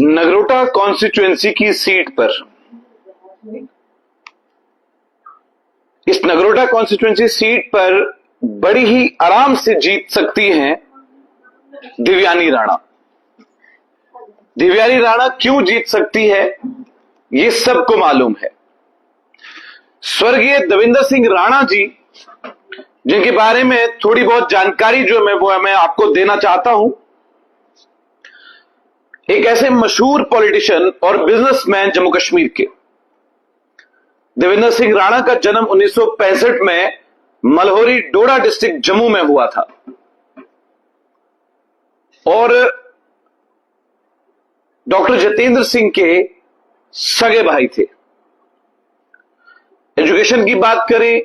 Nagrota constituency की seat पर, इस नगरोटा कॉन्स्टिट्यूएंसी सीट पर बड़ी ही आराम से जीत सकती हैं देवयानी राणा। देवयानी राणा क्यों जीत सकती है ये सबको मालूम है। स्वर्गीय देवेंद्र सिंह राणा जी, जिनके बारे में थोड़ी बहुत जानकारी जो मैं आपको देना चाहता हूं, एक ऐसे मशहूर पॉलिटिशियन और बिजनेसमैन जम्मू कश्मीर के। देवेंद्र सिंह राणा का जन्म 1965 में मलहोरी डोडा डिस्ट्रिक्ट जम्मू में हुआ था और डॉक्टर जितेंद्र सिंह के सगे भाई थे। एजुकेशन की बात करें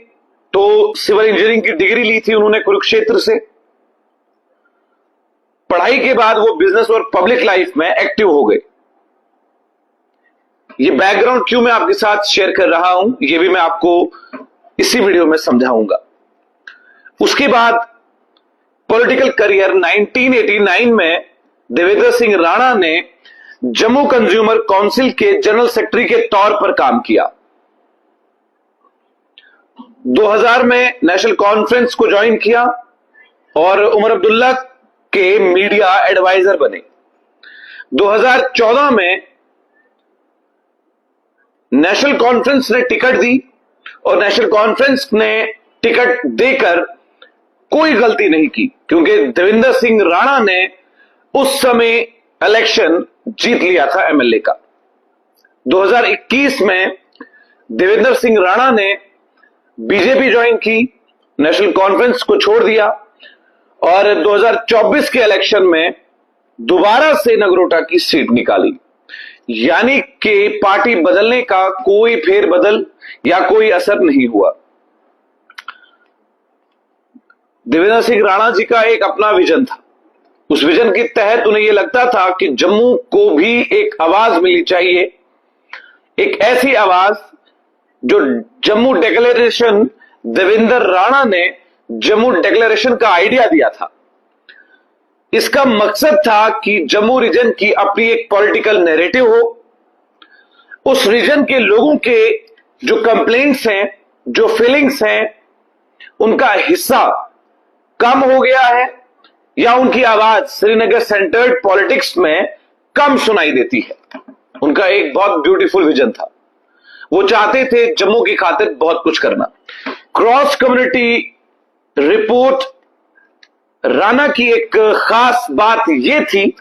तो सिविल इंजीनियरिंग की डिग्री ली थी उन्होंने कुरुक्षेत्र से। पढ़ाई के बाद वो बिजनेस और पब्लिक लाइफ में एक्टिव हो गए। ये बैकग्राउंड क्यों मैं आपके साथ शेयर कर रहा हूं, ये भी मैं आपको इसी वीडियो में समझाऊंगा। उसके बाद पॉलिटिकल करियर 1989 में देवेंद्र सिंह राणा ने जम्मू कंज्यूमर काउंसिल के जनरल सेक्रेटरी के तौर पर काम किया। 2000 में नेशनल कॉन्फ्रेंस को ज्वाइन किया और उमर अब्दुल्ला के मीडिया एडवाइजर बने। 2014 में नेशनल कॉन्फ्रेंस ने टिकट दी और नेशनल कॉन्फ्रेंस ने टिकट देकर कोई गलती नहीं की, क्योंकि देवेंद्र सिंह राणा ने उस समय इलेक्शन जीत लिया था एमएलए का। 2021 में देवेंद्र सिंह राणा ने बीजेपी ज्वाइन की, नेशनल कॉन्फ्रेंस को छोड़ दिया और 2024 के इलेक्शन में दोबारा से नगरोटा की सीट निकाली। यानी कि पार्टी बदलने का कोई फेरबदल या कोई असर नहीं हुआ। देवेंद्र सिंह राणा जी का एक अपना विजन था। उस विजन के तहत उन्हें यह लगता था कि जम्मू को भी एक आवाज मिलनी चाहिए, एक ऐसी आवाज जो जम्मू डिक्लेरेशन, देवेंद्र राणा ने जम्मू डिक्लेरेशन का आइडिया दिया था। इसका मकसद था कि जम्मू रीजन की अपनी एक पॉलिटिकल नैरेटिव हो, उस रीजन के लोगों के जो कंप्लेंट्स हैं, जो फीलिंग्स हैं, उनका हिस्सा कम हो गया है या उनकी आवाज श्रीनगर सेंटर्ड पॉलिटिक्स में कम सुनाई देती है। उनका एक बहुत ब्यूटीफुल विजन था। वो चाहते थे जम्मू की खातिर बहुत कुछ करना। क्रॉस कम्युनिटी रिपोर्ट राणा की एक खास बात यह थी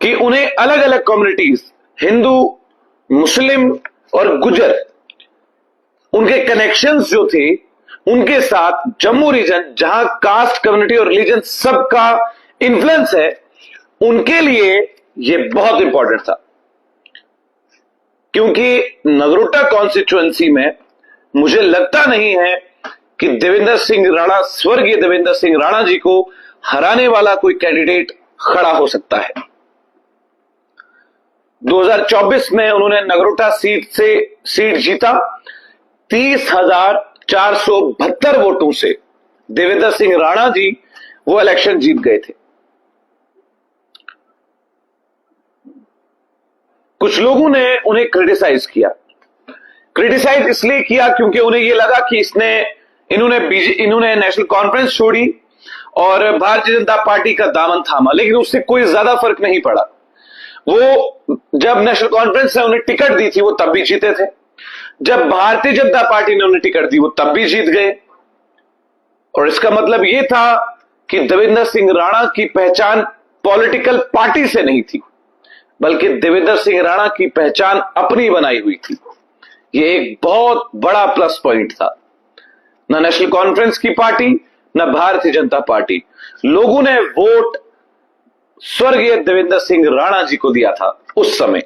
कि उन्हें अलग अलग कम्युनिटीज, हिंदू, मुस्लिम और गुजर, उनके कनेक्शंस जो थे उनके साथ जम्मू रीजन, जहां कास्ट, कम्युनिटी और रिलीजन सबका इन्फ्लुएंस है, उनके लिए यह बहुत इंपॉर्टेंट था। क्योंकि नगरोटा कॉन्स्टिट्यूएंसी में मुझे लगता नहीं है कि देवेंद्र सिंह राणा, स्वर्गीय देवेंद्र सिंह राणा जी को हराने वाला कोई कैंडिडेट खड़ा हो सकता है। 2024 में उन्होंने नगरोटा सीट जीता। 30,472 वोटों से देवेंद्र सिंह राणा जी वो इलेक्शन जीत गए थे। कुछ लोगों ने उन्हें क्रिटिसाइज किया। क्रिटिसाइज इसलिए किया क्योंकि उन्हें यह लगा कि इन्होंने नेशनल कॉन्फ्रेंस छोड़ी और भारतीय जनता पार्टी का दामन थामा, लेकिन उससे कोई ज्यादा फर्क नहीं पड़ा। वो जब नेशनल कॉन्फ्रेंस ने उन्हें टिकट दी थी वो तब भी जीते थे, जब भारतीय जनता पार्टी ने उन्हें टिकट दी वो तब भी जीत गए। और इसका मतलब यह था कि देवेंद्र सिंह राणा की पहचान पॉलिटिकल पार्टी से नहीं थी, बल्कि देवेंद्र सिंह राणा की पहचान अपनी बनाई हुई थी। यह एक बहुत बड़ा प्लस पॉइंट था। न नेशनल कॉन्फ्रेंस की पार्टी, न भारतीय जनता पार्टी, लोगों ने वोट स्वर्गीय देवेंद्र सिंह राणा जी को दिया था। उस समय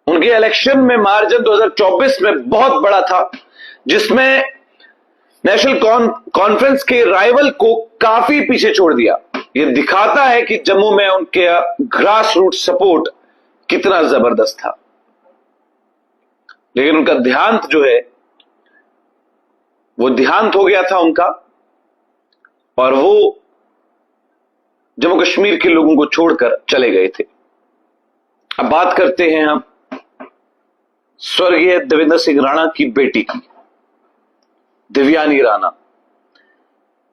उनके इलेक्शन में मार्जिन 2024 में बहुत बड़ा था, जिसमें नेशनल कॉन्फ्रेंस के राइवल को काफी पीछे छोड़ दिया। यह दिखाता है कि जम्मू में उनके ग्रास रूट सपोर्ट कितना जबरदस्त था। लेकिन उनका देहांत जो है वो देहांत हो गया था उनका, और वो जम्मू कश्मीर के लोगों को छोड़कर चले गए थे। अब बात करते हैं हम स्वर्गीय देवेंद्र सिंह राणा की बेटी की, दिव्यानी राणा।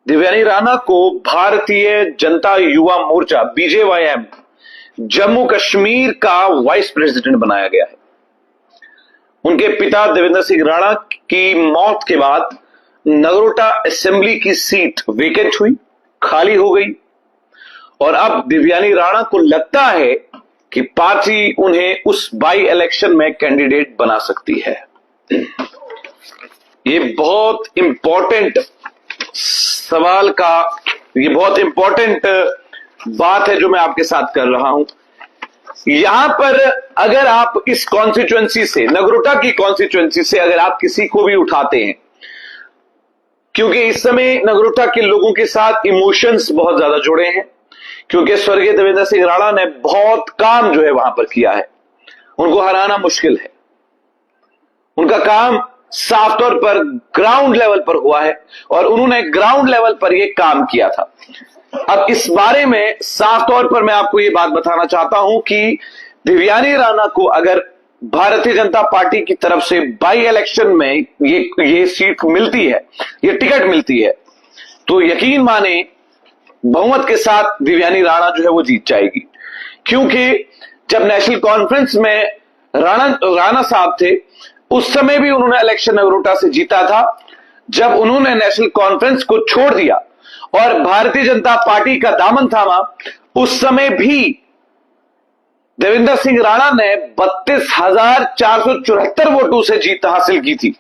दिव्यानी राणा को भारतीय जनता युवा मोर्चा BJYM जम्मू कश्मीर का वाइस प्रेसिडेंट बनाया गया है। उनके पिता देवेंद्र सिंह राणा की मौत के बाद नगरोटा असेंबली की सीट वेकेंट हुई, खाली हो गई, और अब दिव्यानी राणा को लगता है कि पार्टी उन्हें उस बाई इलेक्शन में कैंडिडेट बना सकती है। ये बहुत इंपॉर्टेंट सवाल का, ये बहुत इंपॉर्टेंट बात है जो मैं आपके साथ कर रहा हूं। यहां पर अगर आप इस कॉन्स्टिट्यूएंसी से, नगरोटा की कॉन्स्टिट्यूएंसी से अगर आप किसी को भी उठाते हैं, क्योंकि इस समय नगरोटा के लोगों के साथ इमोशंस बहुत ज्यादा जुड़े हैं, क्योंकि स्वर्गीय देवेंद्र सिंह राणा ने बहुत काम जो है वहां पर किया है, उनको हराना मुश्किल है। उनका काम साफ तौर पर ग्राउंड लेवल पर हुआ है और उन्होंने ग्राउंड लेवल पर यह काम किया था। अब इस बारे में साफ तौर पर मैं आपको यह बात बताना चाहता हूं कि दिव्यानी राणा को अगर भारतीय जनता पार्टी की तरफ से बाई इलेक्शन में ये सीट मिलती है, ये टिकट मिलती है, तो यकीन माने बहुमत के साथ दिव्यानी राणा जो है वो जीत जाएगी। क्योंकि जब नेशनल कॉन्फ्रेंस में राणा साहब थे, उस समय भी उन्होंने इलेक्शन नगरोटा से जीता था। जब उन्होंने नेशनल कॉन्फ्रेंस को छोड़ दिया और भारतीय जनता पार्टी का दामन थामा, उस समय भी देवेंद्र सिंह राणा ने 32,474 वोटों से जीत हासिल की थी।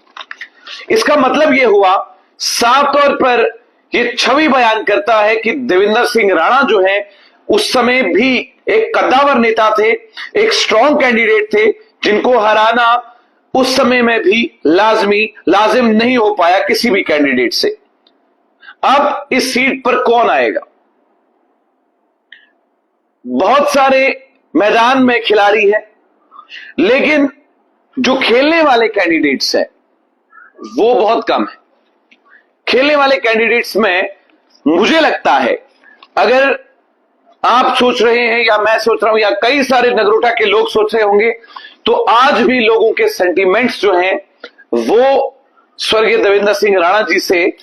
इसका मतलब यह हुआ, साफ तौर पर यह छवि बयान करता है कि देवेंद्र सिंह राणा जो है उस समय भी एक कद्दावर नेता थे, एक स्ट्रॉन्ग कैंडिडेट थे, जिनको हराना उस समय में भी लाजिम नहीं हो पाया किसी भी कैंडिडेट से। अब इस सीट पर कौन आएगा? बहुत सारे मैदान में खिलाड़ी हैं, लेकिन जो खेलने वाले कैंडिडेट्स हैं वो बहुत कम है। खेलने वाले कैंडिडेट्स में मुझे लगता है, अगर आप सोच रहे हैं या मैं सोच रहा हूं या कई सारे नगरोटा के लोग सोच रहे होंगे, तो आज भी लोगों के सेंटीमेंट्स जो हैं वो स्वर्गीय देवेंद्र सिंह राणा जी से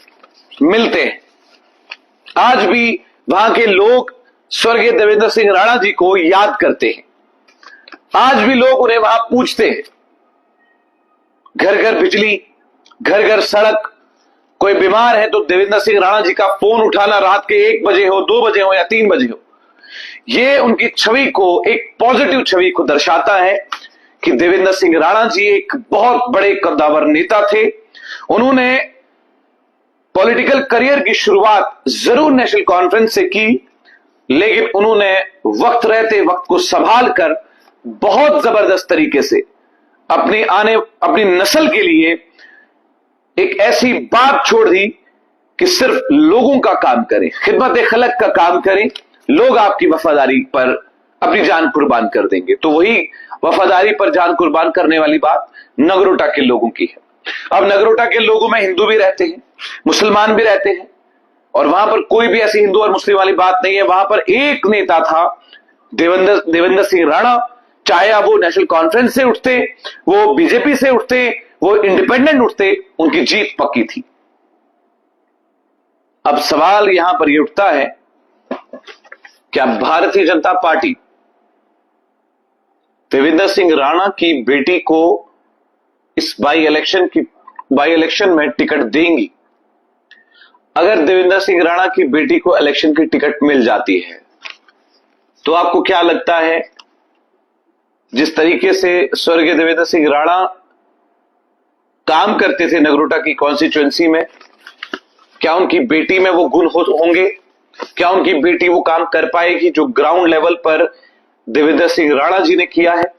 मिलते हैं। आज भी वहां के लोग स्वर्गीय देवेंद्र सिंह राणा जी को याद करते हैं। आज भी लोग उन्हें वहां पूछते हैं। घर घर बिजली, घर घर सड़क, कोई बीमार है तो देवेंद्र सिंह राणा जी का फोन उठाना रात के 1 बजे हो, 2 बजे हो या 3 बजे हो। यह उनकी छवि को, एक पॉजिटिव छवि को दर्शाता है कि देवेंद्र सिंह राणा जी एक बहुत बड़े कद्दावर नेता थे। उन्होंने पॉलिटिकल करियर की शुरुआत जरूर नेशनल कॉन्फ्रेंस से की, लेकिन उन्होंने वक्त रहते वक्त को संभाल कर बहुत जबरदस्त तरीके से अपनी नस्ल के लिए एक ऐसी बात छोड़ दी कि सिर्फ लोगों का काम करें, खिदमत खलक का काम करें, लोग आपकी वफादारी पर अपनी जान कुर्बान कर देंगे। तो वही वफादारी पर जान कुर्बान करने वाली बात नगरोटा के लोगों की है। अब नगरोटा के लोगों में हिंदू भी रहते हैं, मुसलमान भी रहते हैं, और वहां पर कोई भी ऐसी हिंदू और मुस्लिम वाली बात नहीं है। वहां पर एक नेता था, देवेंद्र सिंह राणा, चाहे अब वो नेशनल कॉन्फ्रेंस से उठते, वो बीजेपी से उठते, वो इंडिपेंडेंट उठते, उनकी जीत पक्की थी। अब सवाल यहां पर यह उठता है, क्या भारतीय जनता पार्टी देवेंद्र सिंह राणा की बेटी को इस बाई इलेक्शन में टिकट देंगी? अगर देवेंद्र सिंह राणा की बेटी को इलेक्शन की टिकट मिल जाती है, तो आपको क्या लगता है, जिस तरीके से स्वर्गीय देवेंद्र सिंह राणा काम करते थे नगरोटा की कॉन्स्टिट्यूएंसी में, क्या उनकी बेटी में वो गुण होंगे? क्या उनकी बेटी वो काम कर पाएगी जो ग्राउंड लेवल पर देवेंद्र सिंह राणा जी ने किया है?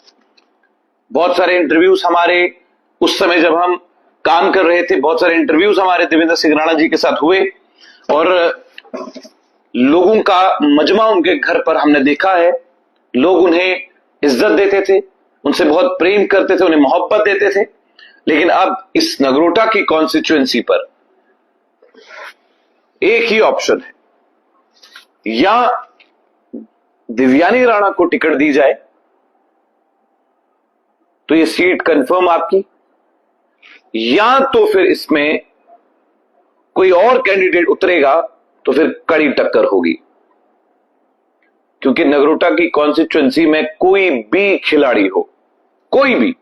बहुत सारे इंटरव्यूज हमारे, उस समय जब हम काम कर रहे थे, बहुत सारे इंटरव्यूज हमारे देवेंद्र सिंह राणा जी के साथ हुए, और लोगों का मजमा उनके घर पर हमने देखा है। लोग उन्हें इज्जत देते थे, उनसे बहुत प्रेम करते थे, उन्हें मोहब्बत देते थे। लेकिन अब इस नगरोटा की कॉन्स्टिट्यूएंसी पर एक ही ऑप्शन है, या दिव्यानी राणा को टिकट दी जाए तो ये सीट कंफर्म आपकी, या तो फिर इसमें कोई और कैंडिडेट उतरेगा तो फिर कड़ी टक्कर होगी, क्योंकि नगरोटा की कॉन्स्टिट्यूएंसी में कोई भी खिलाड़ी हो, कोई भी,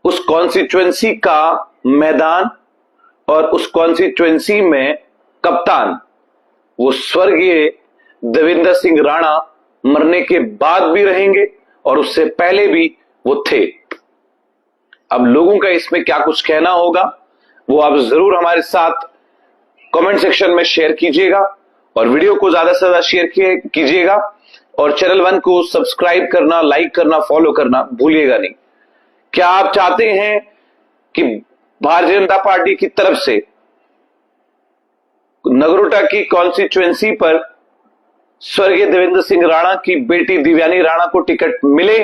उस कॉन्स्टिट्यूएंसी का मैदान और उस कॉन्स्टिट्यूएंसी में कप्तान वो स्वर्गीय देवेंद्र सिंह राणा मरने के बाद भी रहेंगे और उससे पहले भी वो थे। अब लोगों का इसमें क्या कुछ कहना होगा वो आप जरूर हमारे साथ कमेंट सेक्शन में शेयर कीजिएगा, और वीडियो को ज्यादा से ज्यादा शेयर कीजिएगा, और चैनल 1 को सब्सक्राइब करना, लाइक करना, फॉलो करना भूलिएगा नहीं। क्या आप चाहते हैं कि भारतीय जनता पार्टी की तरफ से नगरोटा की कॉन्स्टिट्यूएंसी पर स्वर्गीय देवेंद्र सिंह राणा की बेटी दिव्यानी राणा को टिकट मिले?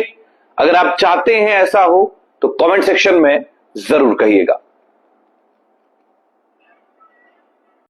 अगर आप चाहते हैं ऐसा हो तो कमेंट सेक्शन में जरूर कहिएगा।